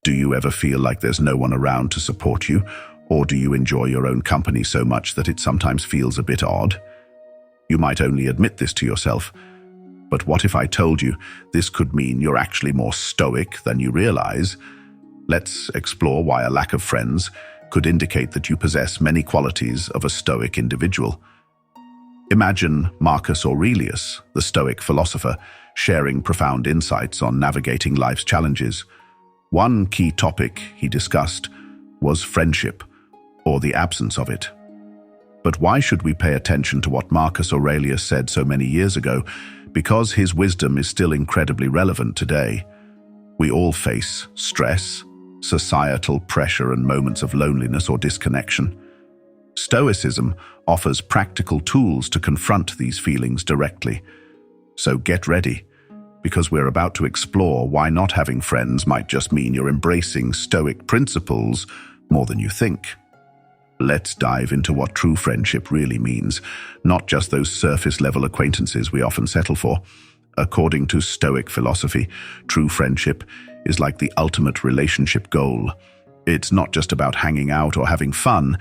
Do you ever feel like there's no one around to support you, or do you enjoy your own company so much that it sometimes feels a bit odd? You might only admit this to yourself, but what if I told you this could mean you're actually more stoic than you realize? Let's explore why a lack of friends could indicate that you possess many qualities of a stoic individual. Imagine Marcus Aurelius, the Stoic philosopher, sharing profound insights on navigating life's challenges. One key topic he discussed was friendship, or the absence of it. But why should we pay attention to what Marcus Aurelius said so many years ago? Because his wisdom is still incredibly relevant today. We all face stress, societal pressure, and moments of loneliness or disconnection. Stoicism offers practical tools to confront these feelings directly. So get ready, because we're about to explore why not having friends might just mean you're embracing Stoic principles more than you think. Let's dive into what true friendship really means, not just those surface-level acquaintances we often settle for. According to Stoic philosophy, true friendship is like the ultimate relationship goal. It's not just about hanging out or having fun,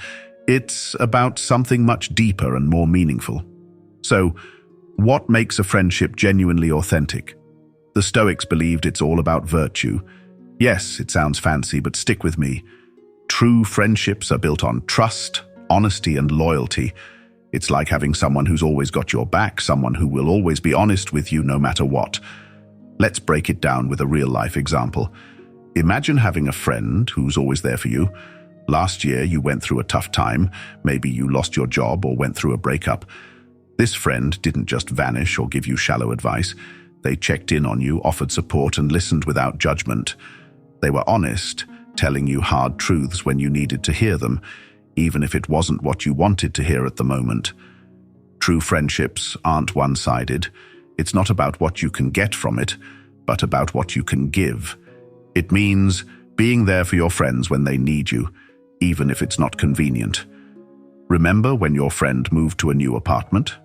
it's about something much deeper and more meaningful. So, what makes a friendship genuinely authentic? The Stoics believed it's all about virtue. Yes, it sounds fancy, but stick with me. True friendships are built on trust, honesty, and loyalty. It's like having someone who's always got your back, someone who will always be honest with you no matter what. Let's break it down with a real-life example. Imagine having a friend who's always there for you. Last year, you went through a tough time. Maybe you lost your job or went through a breakup. This friend didn't just vanish or give you shallow advice. They checked in on you, offered support, and listened without judgment. They were honest, telling you hard truths when you needed to hear them, even if it wasn't what you wanted to hear at the moment. True friendships aren't one-sided. It's not about what you can get from it, but about what you can give. It means being there for your friends when they need you, even if it's not convenient. Remember when your friend moved to a new apartment?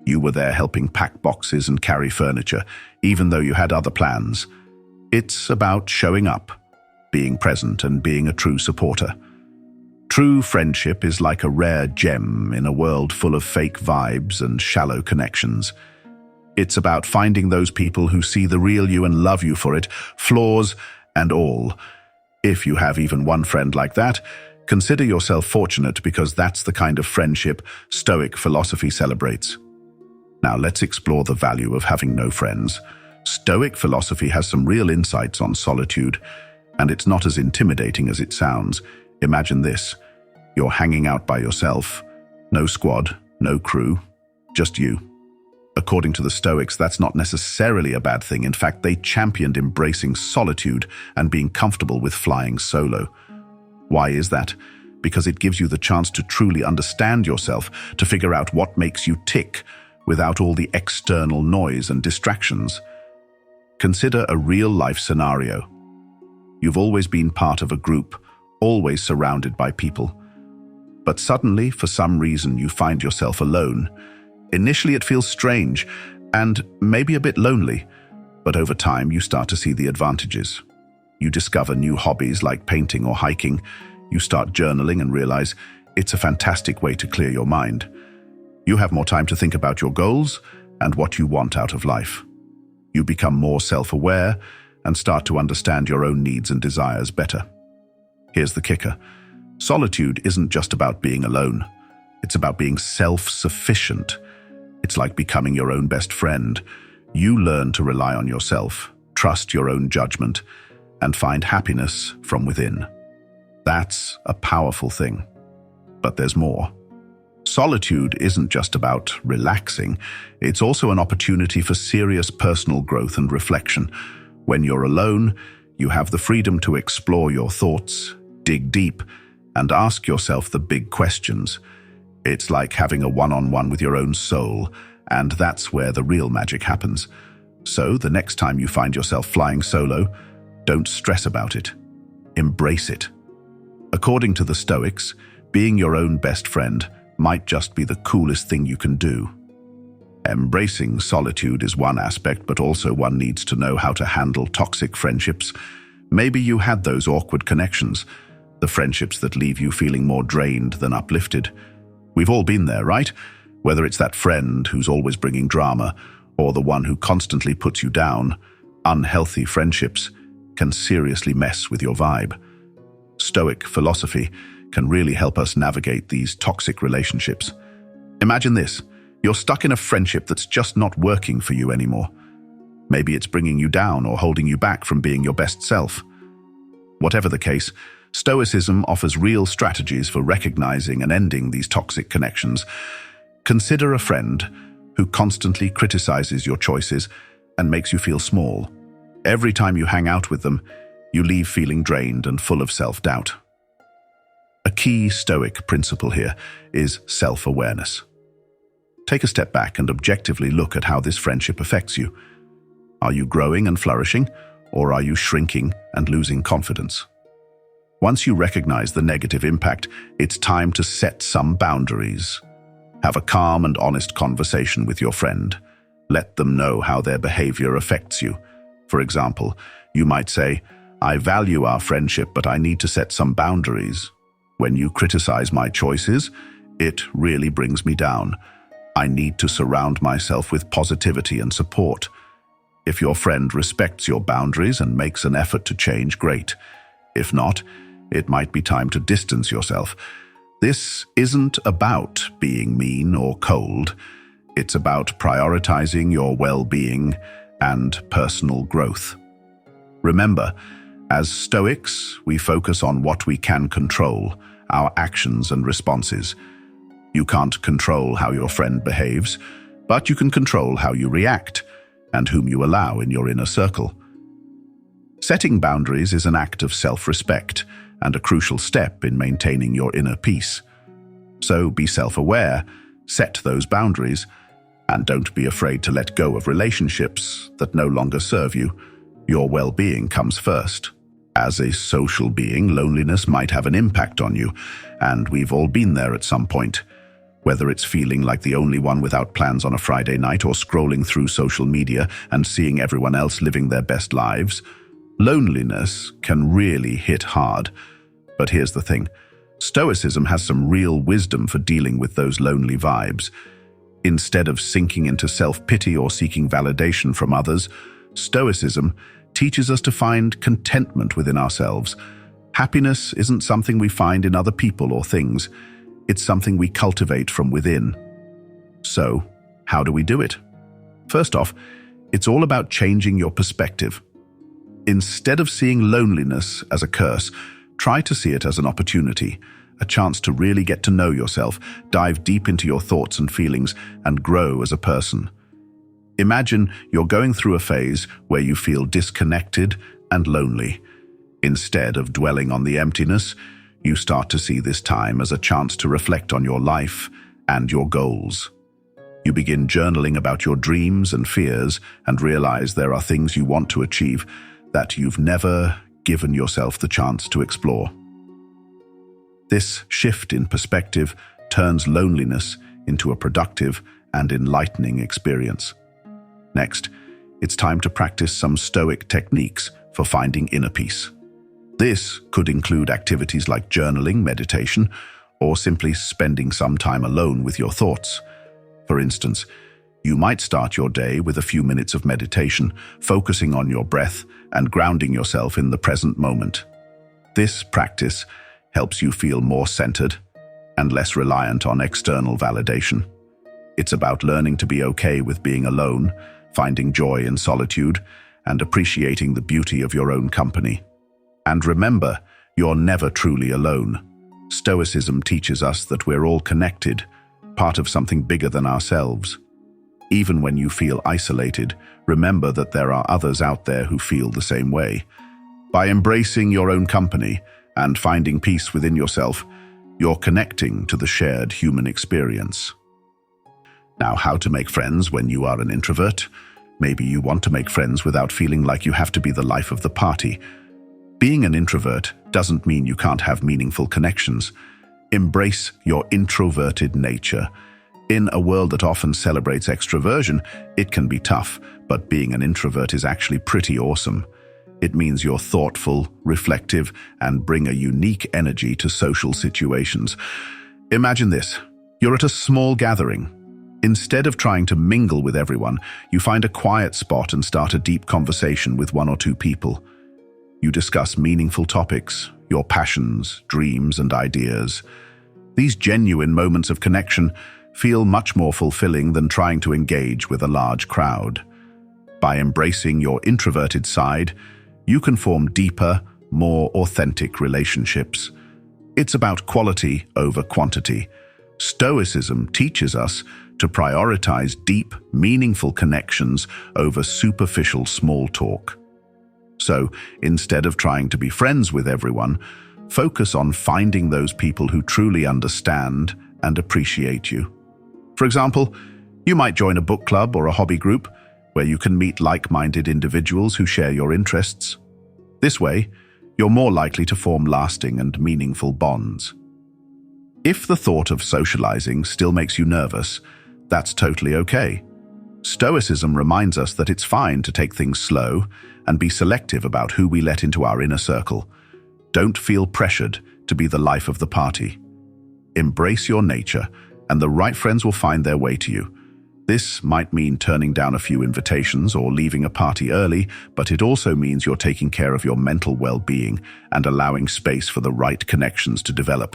You were there helping pack boxes and carry furniture, even though you had other plans. It's about showing up, being present, and being a true supporter. True friendship is like a rare gem in a world full of fake vibes and shallow connections. It's about finding those people who see the real you and love you for it, flaws and all. If you have even one friend like that, consider yourself fortunate, because that's the kind of friendship Stoic philosophy celebrates. Now let's explore the value of having no friends. Stoic philosophy has some real insights on solitude, and it's not as intimidating as it sounds. Imagine this. You're hanging out by yourself. No squad, no crew, just you. According to the Stoics, that's not necessarily a bad thing. In fact, they championed embracing solitude and being comfortable with flying solo. Why is that? Because it gives you the chance to truly understand yourself, to figure out what makes you tick, without all the external noise and distractions. Consider a real-life scenario. You've always been part of a group, always surrounded by people. But suddenly, for some reason, you find yourself alone. Initially, it feels strange and maybe a bit lonely, but over time, you start to see the advantages. You discover new hobbies like painting or hiking. You start journaling and realize it's a fantastic way to clear your mind. You have more time to think about your goals and what you want out of life. You become more self-aware and start to understand your own needs and desires better. Here's the kicker. Solitude isn't just about being alone. It's about being self-sufficient. It's like becoming your own best friend. You learn to rely on yourself, trust your own judgment, and find happiness from within. That's a powerful thing. But there's more. Solitude isn't just about relaxing. It's also an opportunity for serious personal growth and reflection. When you're alone, you have the freedom to explore your thoughts, dig deep, and ask yourself the big questions. It's like having a one-on-one with your own soul, and that's where the real magic happens. So the next time you find yourself flying solo, don't stress about it. Embrace it. According to the Stoics, being your own best friend might just be the coolest thing you can do. Embracing solitude is one aspect, but also one needs to know how to handle toxic friendships. Maybe you had those awkward connections, the friendships that leave you feeling more drained than uplifted. We've all been there, right? Whether it's that friend who's always bringing drama or the one who constantly puts you down, unhealthy friendships can seriously mess with your vibe. Stoic philosophy can really help us navigate these toxic relationships. Imagine this: you're stuck in a friendship that's just not working for you anymore. Maybe it's bringing you down or holding you back from being your best self. Whatever the case, Stoicism offers real strategies for recognizing and ending these toxic connections. Consider a friend who constantly criticizes your choices and makes you feel small. Every time you hang out with them, you leave feeling drained and full of self-doubt. A key Stoic principle here is self-awareness. Take a step back and objectively look at how this friendship affects you. Are you growing and flourishing, or are you shrinking and losing confidence? Once you recognize the negative impact, it's time to set some boundaries. Have a calm and honest conversation with your friend. Let them know how their behavior affects you. For example, you might say, "I value our friendship, but I need to set some boundaries. When you criticize my choices, it really brings me down. I need to surround myself with positivity and support." If your friend respects your boundaries and makes an effort to change, great. If not, it might be time to distance yourself. This isn't about being mean or cold. It's about prioritizing your well-being and personal growth. Remember, as Stoics, we focus on what we can control, our actions and responses. You can't control how your friend behaves, but you can control how you react and whom you allow in your inner circle. Setting boundaries is an act of self-respect and a crucial step in maintaining your inner peace. So be self-aware, set those boundaries, and don't be afraid to let go of relationships that no longer serve you. Your well-being comes first. As a social being, loneliness might have an impact on you, and we've all been there at some point. Whether it's feeling like the only one without plans on a Friday night or scrolling through social media and seeing everyone else living their best lives, loneliness can really hit hard. But here's the thing: Stoicism has some real wisdom for dealing with those lonely vibes. Instead of sinking into self-pity or seeking validation from others, Stoicism teaches us to find contentment within ourselves. Happiness isn't something we find in other people or things. It's something we cultivate from within. So, how do we do it? First off, it's all about changing your perspective. Instead of seeing loneliness as a curse, try to see it as an opportunity, a chance to really get to know yourself, dive deep into your thoughts and feelings, and grow as a person. Imagine you're going through a phase where you feel disconnected and lonely. Instead of dwelling on the emptiness, you start to see this time as a chance to reflect on your life and your goals. You begin journaling about your dreams and fears and realize there are things you want to achieve that you've never given yourself the chance to explore. This shift in perspective turns loneliness into a productive and enlightening experience. Next, it's time to practice some Stoic techniques for finding inner peace. This could include activities like journaling, meditation, or simply spending some time alone with your thoughts. For instance, you might start your day with a few minutes of meditation, focusing on your breath and grounding yourself in the present moment. This practice helps you feel more centered and less reliant on external validation. It's about learning to be okay with being alone, finding joy in solitude, and appreciating the beauty of your own company. And remember, you're never truly alone. Stoicism teaches us that we're all connected, part of something bigger than ourselves. Even when you feel isolated, remember that there are others out there who feel the same way. By embracing your own company and finding peace within yourself, you're connecting to the shared human experience. Now, how to make friends when you are an introvert? Maybe you want to make friends without feeling like you have to be the life of the party. Being an introvert doesn't mean you can't have meaningful connections. Embrace your introverted nature. In a world that often celebrates extroversion, it can be tough, but being an introvert is actually pretty awesome. It means you're thoughtful, reflective, and bring a unique energy to social situations. Imagine this. You're at a small gathering. Instead of trying to mingle with everyone, you find a quiet spot and start a deep conversation with one or two people. You discuss meaningful topics, your passions, dreams, and ideas. These genuine moments of connection feel much more fulfilling than trying to engage with a large crowd. By embracing your introverted side, you can form deeper, more authentic relationships. It's about quality over quantity. Stoicism teaches us to prioritize deep, meaningful connections over superficial small talk. So, instead of trying to be friends with everyone, focus on finding those people who truly understand and appreciate you. For example, you might join a book club or a hobby group where you can meet like-minded individuals who share your interests. This way, you're more likely to form lasting and meaningful bonds. If the thought of socializing still makes you nervous, that's totally okay. Stoicism reminds us that it's fine to take things slow and be selective about who we let into our inner circle. Don't feel pressured to be the life of the party. Embrace your nature, and the right friends will find their way to you. This might mean turning down a few invitations or leaving a party early, but it also means you're taking care of your mental well-being and allowing space for the right connections to develop.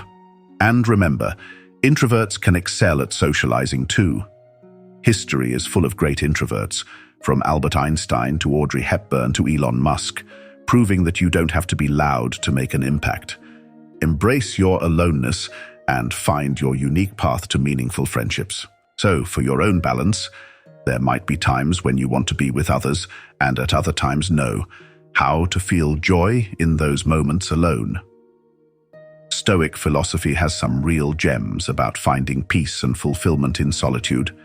And remember, introverts can excel at socializing too. History is full of great introverts, from Albert Einstein to Audrey Hepburn to Elon Musk, proving that you don't have to be loud to make an impact. Embrace your aloneness and find your unique path to meaningful friendships. So, for your own balance, there might be times when you want to be with others, and at other times know how to feel joy in those moments alone. Stoic philosophy has some real gems about finding peace and fulfillment in solitude.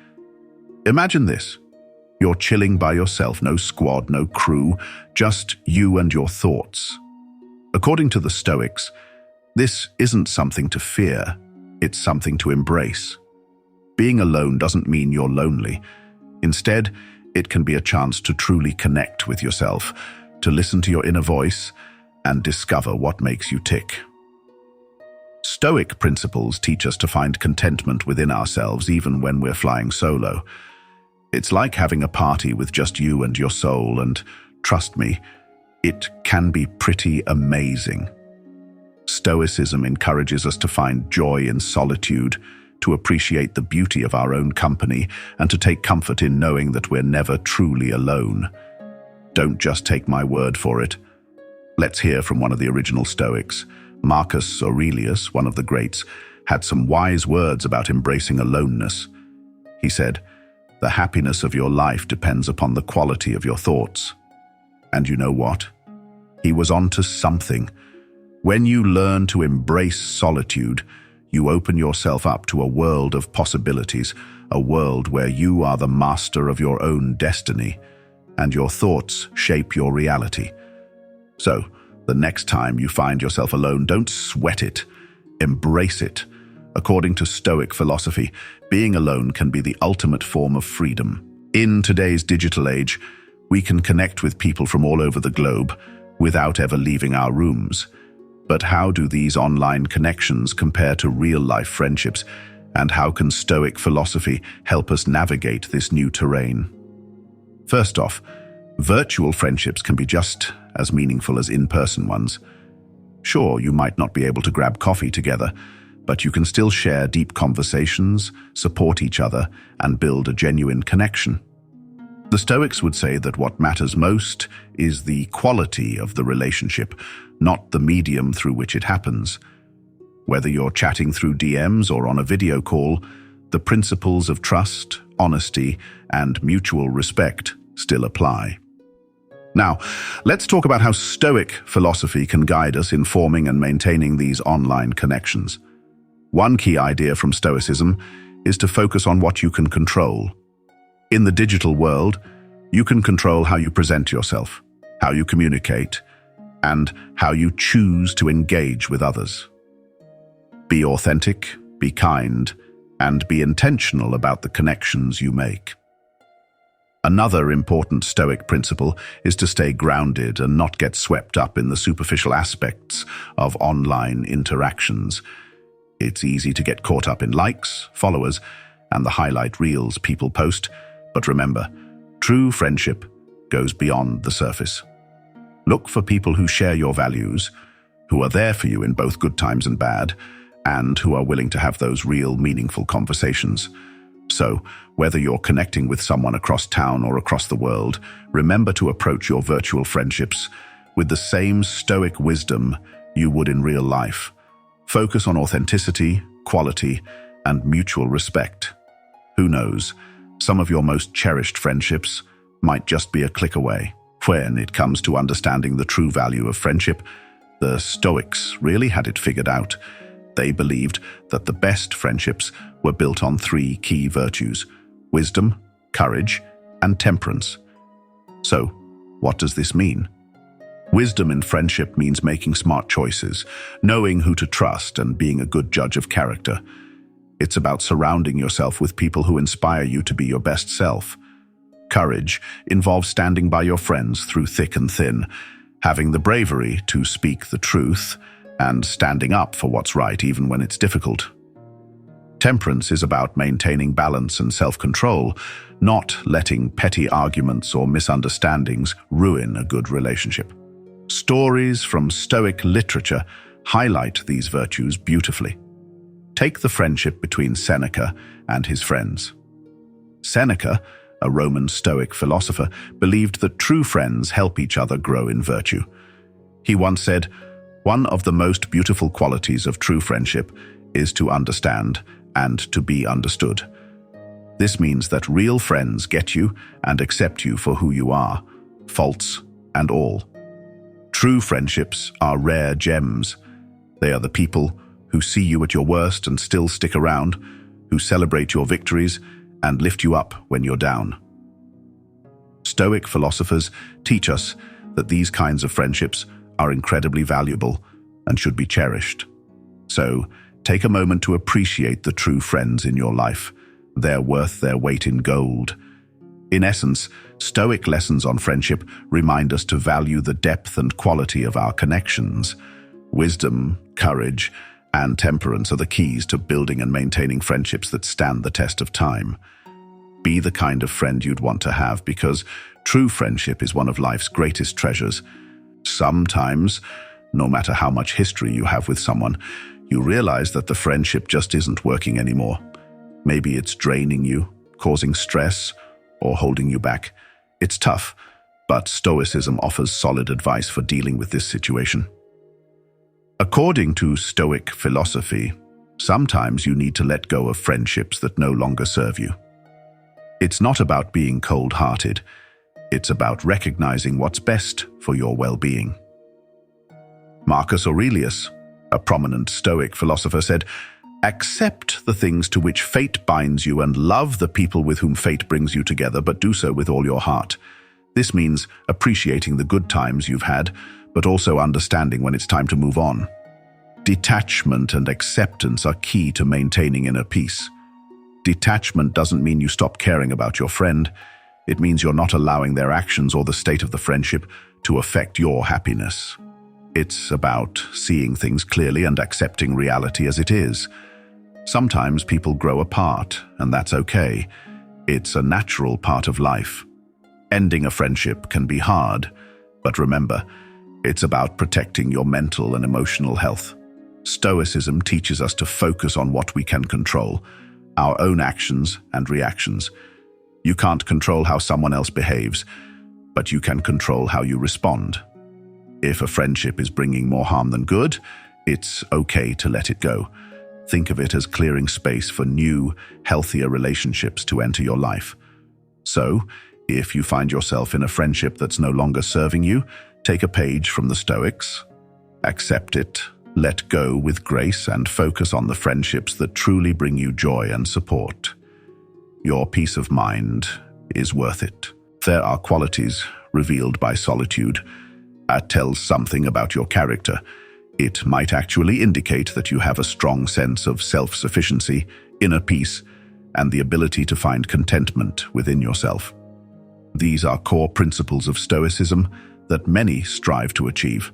Imagine this. You're chilling by yourself, no squad, no crew, just you and your thoughts. According to the Stoics, this isn't something to fear, it's something to embrace. Being alone doesn't mean you're lonely. Instead, it can be a chance to truly connect with yourself, to listen to your inner voice, and discover what makes you tick. Stoic principles teach us to find contentment within ourselves even when we're flying solo. It's like having a party with just you and your soul, and trust me, it can be pretty amazing. Stoicism encourages us to find joy in solitude, to appreciate the beauty of our own company, and to take comfort in knowing that we're never truly alone. Don't just take my word for it. Let's hear from one of the original Stoics. Marcus Aurelius, one of the greats, had some wise words about embracing aloneness. He said, "The happiness of your life depends upon the quality of your thoughts." And you know what? He was onto something. When you learn to embrace solitude, you open yourself up to a world of possibilities, a world where you are the master of your own destiny, and your thoughts shape your reality. So, the next time you find yourself alone, don't sweat it. Embrace it. According to Stoic philosophy, being alone can be the ultimate form of freedom. In today's digital age, we can connect with people from all over the globe without ever leaving our rooms. But how do these online connections compare to real-life friendships, and how can Stoic philosophy help us navigate this new terrain? First off, virtual friendships can be just as meaningful as in-person ones. Sure, you might not be able to grab coffee together, but you can still share deep conversations, support each other, and build a genuine connection. The Stoics would say that what matters most is the quality of the relationship, not the medium through which it happens. Whether you're chatting through DMs or on a video call, the principles of trust, honesty, and mutual respect still apply. Now, let's talk about how Stoic philosophy can guide us in forming and maintaining these online connections. One key idea from Stoicism is to focus on what you can control. In the digital world, you can control how you present yourself, how you communicate, and how you choose to engage with others. Be authentic, be kind, and be intentional about the connections you make. Another important Stoic principle is to stay grounded and not get swept up in the superficial aspects of online interactions. It's easy to get caught up in likes, followers, and the highlight reels people post, but remember, true friendship goes beyond the surface. Look for people who share your values, who are there for you in both good times and bad, and who are willing to have those real, meaningful conversations. So, whether you're connecting with someone across town or across the world, remember to approach your virtual friendships with the same Stoic wisdom you would in real life. Focus on authenticity, quality, and mutual respect. Who knows, some of your most cherished friendships might just be a click away. When it comes to understanding the true value of friendship, the Stoics really had it figured out. They believed that the best friendships were built on three key virtues: wisdom, courage, and temperance. So, what does this mean? Wisdom in friendship means making smart choices, knowing who to trust, and being a good judge of character. It's about surrounding yourself with people who inspire you to be your best self. Courage involves standing by your friends through thick and thin, having the bravery to speak the truth, and standing up for what's right even when it's difficult. Temperance is about maintaining balance and self-control, not letting petty arguments or misunderstandings ruin a good relationship. Stories from Stoic literature highlight these virtues beautifully. Take the friendship between Seneca and his friends. Seneca, a Roman Stoic philosopher, believed that true friends help each other grow in virtue. He once said, "One of the most beautiful qualities of true friendship is to understand and to be understood." This means that real friends get you and accept you for who you are, faults and all. True friendships are rare gems. They are the people who see you at your worst and still stick around, who celebrate your victories and lift you up when you're down. Stoic philosophers teach us that these kinds of friendships are incredibly valuable and should be cherished. So, take a moment to appreciate the true friends in your life. They're worth their weight in gold. In essence, Stoic lessons on friendship remind us to value the depth and quality of our connections. Wisdom, courage, and temperance are the keys to building and maintaining friendships that stand the test of time. Be the kind of friend you'd want to have, because true friendship is one of life's greatest treasures. Sometimes, no matter how much history you have with someone, you realize that the friendship just isn't working anymore. Maybe it's draining you, causing stress, or holding you back. It's tough, but Stoicism offers solid advice for dealing with this situation. According to Stoic philosophy, sometimes you need to let go of friendships that no longer serve you. It's not about being cold-hearted. It's about recognizing what's best for your well-being. Marcus Aurelius, a prominent Stoic philosopher, said, "Accept the things to which fate binds you and love the people with whom fate brings you together, but do so with all your heart." This means appreciating the good times you've had, but also understanding when it's time to move on. Detachment and acceptance are key to maintaining inner peace. Detachment doesn't mean you stop caring about your friend. It means you're not allowing their actions or the state of the friendship to affect your happiness. It's about seeing things clearly and accepting reality as it is. Sometimes people grow apart, and that's okay. It's a natural part of life. Ending a friendship can be hard, but remember, it's about protecting your mental and emotional health. Stoicism teaches us to focus on what we can control, our own actions and reactions. You can't control how someone else behaves, but you can control how you respond. If a friendship is bringing more harm than good, it's okay to let it go. Think of it as clearing space for new, healthier relationships to enter your life. So, if you find yourself in a friendship that's no longer serving you, take a page from the Stoics. Accept it, let go with grace, and focus on the friendships that truly bring you joy and support. Your peace of mind is worth it. There are qualities revealed by solitude. That tells something about your character. It might actually indicate that you have a strong sense of self-sufficiency, inner peace, and the ability to find contentment within yourself. These are core principles of Stoicism that many strive to achieve.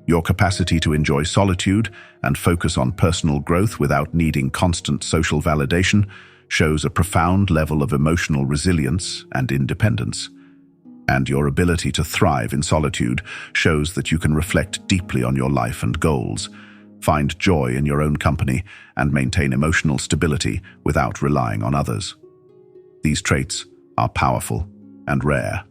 Your capacity to enjoy solitude and focus on personal growth without needing constant social validation shows a profound level of emotional resilience and independence. And your ability to thrive in solitude shows that you can reflect deeply on your life and goals, find joy in your own company, and maintain emotional stability without relying on others. These traits are powerful and rare.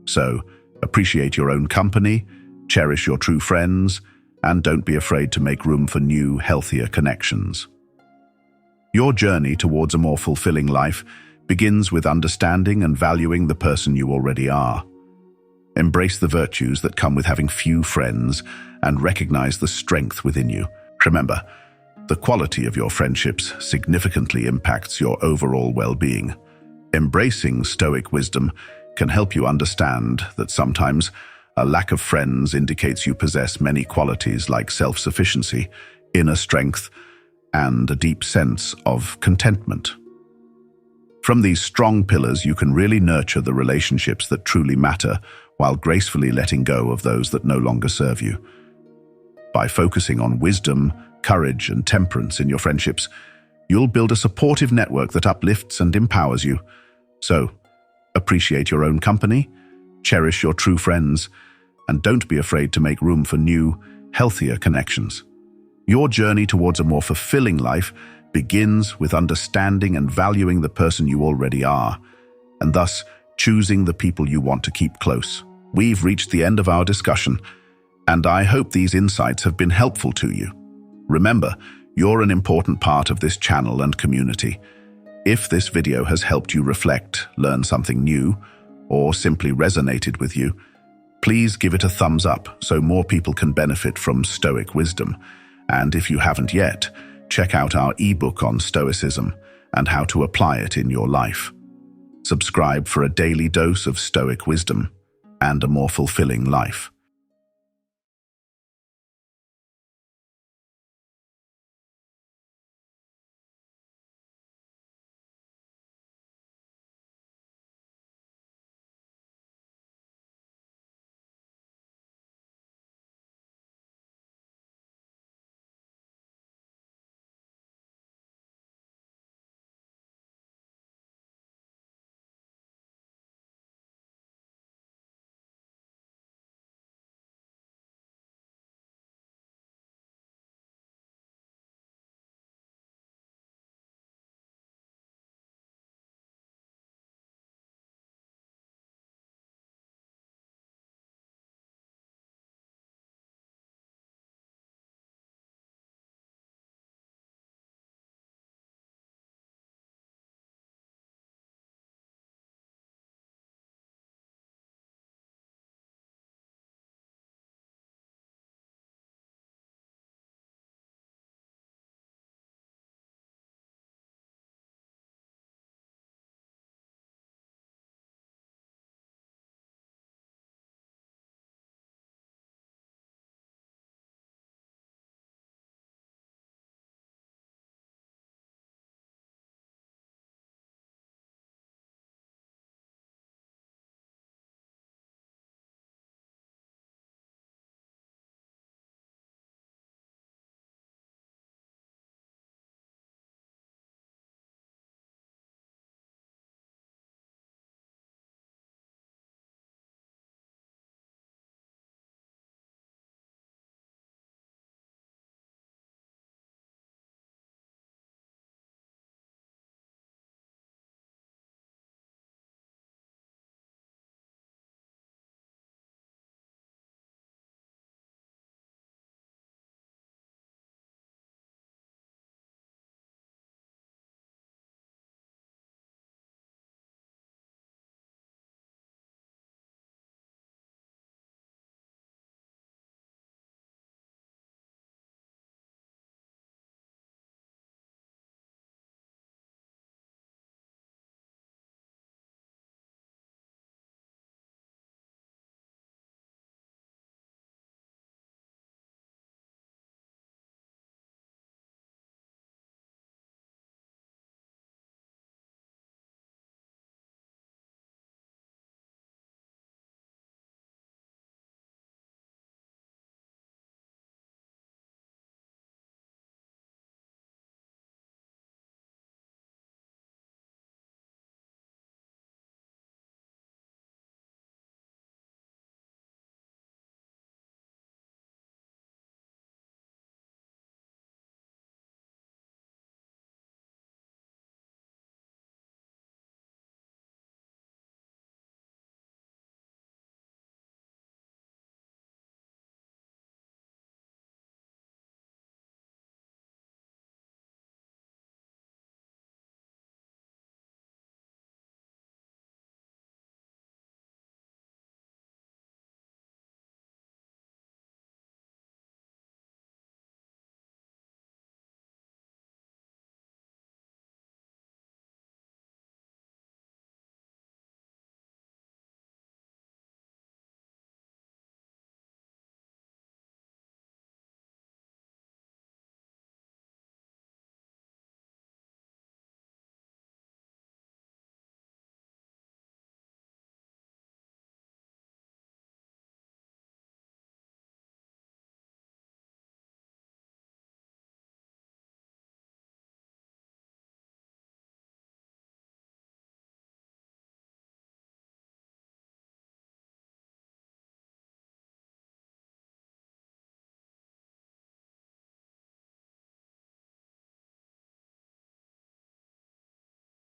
So, appreciate your own company, cherish your true friends, and don't be afraid to make room for new, healthier connections. Your journey towards a more fulfilling life begins with understanding and valuing the person you already are. Embrace the virtues that come with having few friends and recognize the strength within you. Remember, the quality of your friendships significantly impacts your overall well-being. Embracing Stoic wisdom can help you understand that sometimes a lack of friends indicates you possess many qualities like self-sufficiency, inner strength, and a deep sense of contentment. From these strong pillars, you can really nurture the relationships that truly matter while gracefully letting go of those that no longer serve you. By focusing on wisdom, courage, and temperance in your friendships, you'll build a supportive network that uplifts and empowers you. So, appreciate your own company, cherish your true friends, and don't be afraid to make room for new, healthier connections. Your journey towards a more fulfilling life begins with understanding and valuing the person you already are, and thus choosing the people you want to keep close. We've reached the end of our discussion, and I hope these insights have been helpful to you. Remember, you're an important part of this channel and community. If this video has helped you reflect, learn something new, or simply resonated with you, please give it a thumbs up so more people can benefit from Stoic wisdom. And if you haven't yet, check out our ebook on Stoicism and how to apply it in your life. Subscribe for a daily dose of Stoic wisdom and a more fulfilling life.